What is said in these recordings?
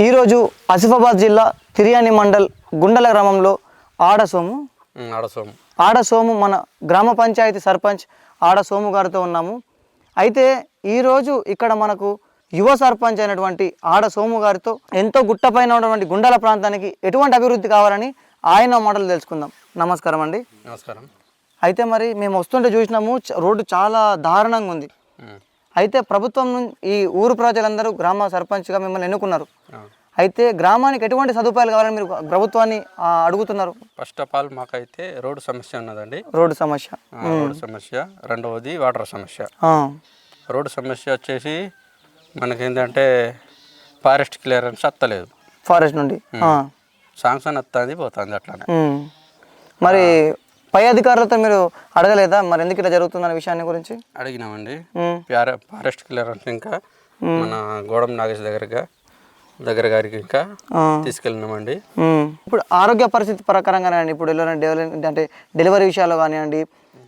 ఈరోజు ఆసిఫాబాద్ జిల్లా తిర్యాని మండల్ గుండల గ్రామంలో ఆడసోము మన గ్రామ పంచాయతీ సర్పంచ్ ఆడసోము గారితో ఉన్నాము. అయితే ఈరోజు ఇక్కడ మనకు యువ సర్పంచ్ అయినటువంటి ఆడసోము గారితో ఎంతో గుట్టపైన ఉన్నటువంటి గుండల ప్రాంతానికి ఎటువంటి అభివృద్ధి కావాలని ఆయన మాటలు తెలుసుకుందాం. నమస్కారం అండి. నమస్కారం. అయితే మరి మేము వస్తుంటే చూసినాము, రోడ్డు చాలా దారుణంగా ఉంది. అయితే ప్రభుత్వం ఈ ఊరు ప్రజలందరూ గ్రామ సర్పంచ్గా మిమ్మల్ని ఎన్నుకున్నారు. అయితే గ్రామానికి ఎటువంటి సదుపాయాలు కావాలని మీరు ప్రభుత్వాన్ని అడుగుతున్నారు? ఫస్ట్ ఆఫ్ ఆల్ మాకైతే రోడ్డు సమస్య ఉన్నదండి. రోడ్డు సమస్య, రెండవది వాటర్ సమస్య. రోడ్డు సమస్య వచ్చేసి మనకేంటంటే ఫారెస్ట్ క్లియరెన్స్ వస్తలేదు. ఫారెస్ట్ నుండి శాంక్షన్ వస్తుంది పోతుంది అట్లానే. మరి పై అధికారులతో మీరు అడగలేదా మరి ఎందుకు ఇలా జరుగుతుందన్న విషయాన్ని గురించి? అడిగినామండి. ఫారెస్ట్ క్లియరెన్స్ ఇంకా మన గోడం నాగేష్ దగ్గర గారికి ఇంకా తీసుకెళ్ళినామండి. ఇప్పుడు ఆరోగ్య పరిస్థితి ప్రకారంగా ఇప్పుడు అంటే డెలివరీ విషయాలు కానివ్వండి,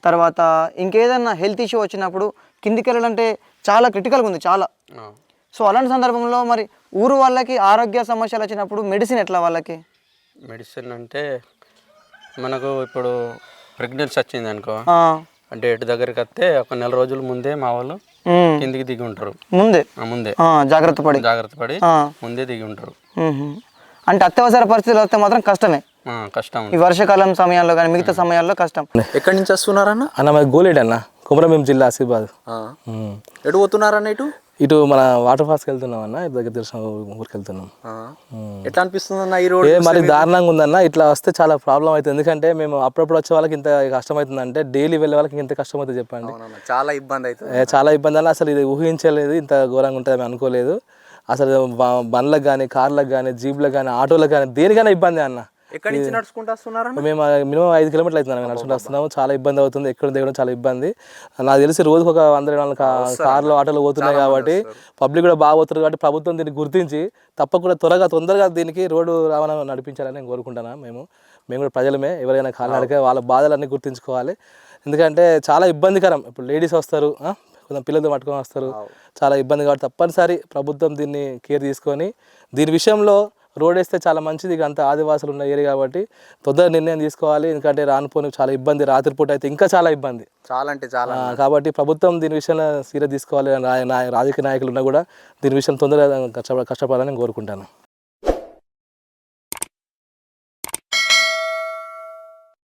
తర్వాత ఇంకేదన్నా హెల్త్ ఇష్యూ వచ్చినప్పుడు కిందికి వెళ్ళాలంటే చాలా క్రిటికల్గా ఉంది చాలా. సో అలాంటి సందర్భంలో మరి ఊరు వాళ్ళకి ఆరోగ్య సమస్యలు వచ్చినప్పుడు మెడిసిన్ ఎట్లా వాళ్ళకి? మెడిసిన్ అంటే మనకు ఇప్పుడు ప్రెగ్నెన్సీ వచ్చింది అనుకో, డేట్ దగ్గరికి వస్తే ఒక నెల రోజుల ముందే మా వాళ్ళు కిందికి దిగి ఉంటారు. ముందే జాగ్రత్త పడి ముందే దిగి ఉంటారు. అంటే అత్యవసర పరిస్థితులు వస్తే మాత్రం కష్టమే. కష్టం ఈ వర్షాకాలం సమయాల్లో కానీ మిగతా సమయాల్లో కష్టం. ఎక్కడి నుంచి వస్తున్నారన్న? అన్న మాది గోలేడు అన్న, కొమరంభీం జిల్లా ఆసిఫాబాద్. ఎటు పోతున్నారన్న? ఇటు మన వాటర్ ఫాల్స్కి వెళ్తున్నాం అన్న, దగ్గర తెలిసిన ఊరికి వెళ్తున్నాం. ఎట్లా అనిపిస్తుంది అన్న ఈ రోడ్? మరి దారుణంగా ఉందన్న. ఇట్లా వస్తే చాలా ప్రాబ్లం అవుతుంది. ఎందుకంటే మేము అప్పుడప్పుడు వచ్చే వాళ్ళకి ఇంత కష్టమవుతుంది అంటే డైలీ వెళ్ళే వాళ్ళకి ఇంత కష్టం అవుతుంది చెప్పండి. చాలా ఇబ్బంది అవుతుంది. చాలా ఇబ్బంది అన్న. అసలు ఇది ఊహించలేదు, ఇంత ఘోరంగా ఉంటుంది అనుకోలేదు. అసలు బండ్లకు కానీ, కార్లకు కానీ, జీప్లకు కానీ, ఆటోలకు కానీ దేనికైనా ఇబ్బంది అన్న. ఎక్కడి నుంచి నడుచుకుంటూ వస్తున్నారు? మేము మినిమం 5 కిలోమీటర్లు అవుతుంది నడుచుకుంటూ వస్తున్నాము. చాలా ఇబ్బంది అవుతుంది, ఎక్కడ దిగడం చాలా ఇబ్బంది. నాకు తెలిసి రోజుకు ఒక 100 కార్లు ఆటోలు పోతున్నాయి కాబట్టి పబ్లిక్ కూడా బాగా పోతున్నారు కాబట్టి ప్రభుత్వం దీన్ని గుర్తించి తప్పకుండా తొందరగా దీనికి రోడ్డు రవాణా నడిపించాలని నేను కోరుకుంటున్నాను. మేము కూడా ప్రజలమే, ఎవరైనా కాలినడక వాళ్ళ బాధలన్నీ గుర్తించుకోవాలి. ఎందుకంటే చాలా ఇబ్బందికరం. ఇప్పుడు లేడీస్ వస్తారు, కొంచెం పిల్లలతో పట్టుకొని వస్తారు, చాలా ఇబ్బంది కాబట్టి తప్పనిసరి ప్రభుత్వం దీన్ని కేర్ తీసుకొని దీని విషయంలో రోడ్ వేస్తే చాలా మంచిది. ఇక అంత ఆదివాసులు ఉన్న ఏరియా కాబట్టి తొందరగా నిర్ణయం తీసుకోవాలి. ఎందుకంటే రానుపోని చాలా ఇబ్బంది, రాత్రిపూట అయితే ఇంకా చాలా ఇబ్బంది చాలా కాబట్టి ప్రభుత్వం దీని విషయంలో సీరియస్ తీసుకోవాలి. రాజకీయ నాయకులు ఉన్నా కూడా దీని విషయం తొందరగా కష్టపడాలని కోరుకుంటాను.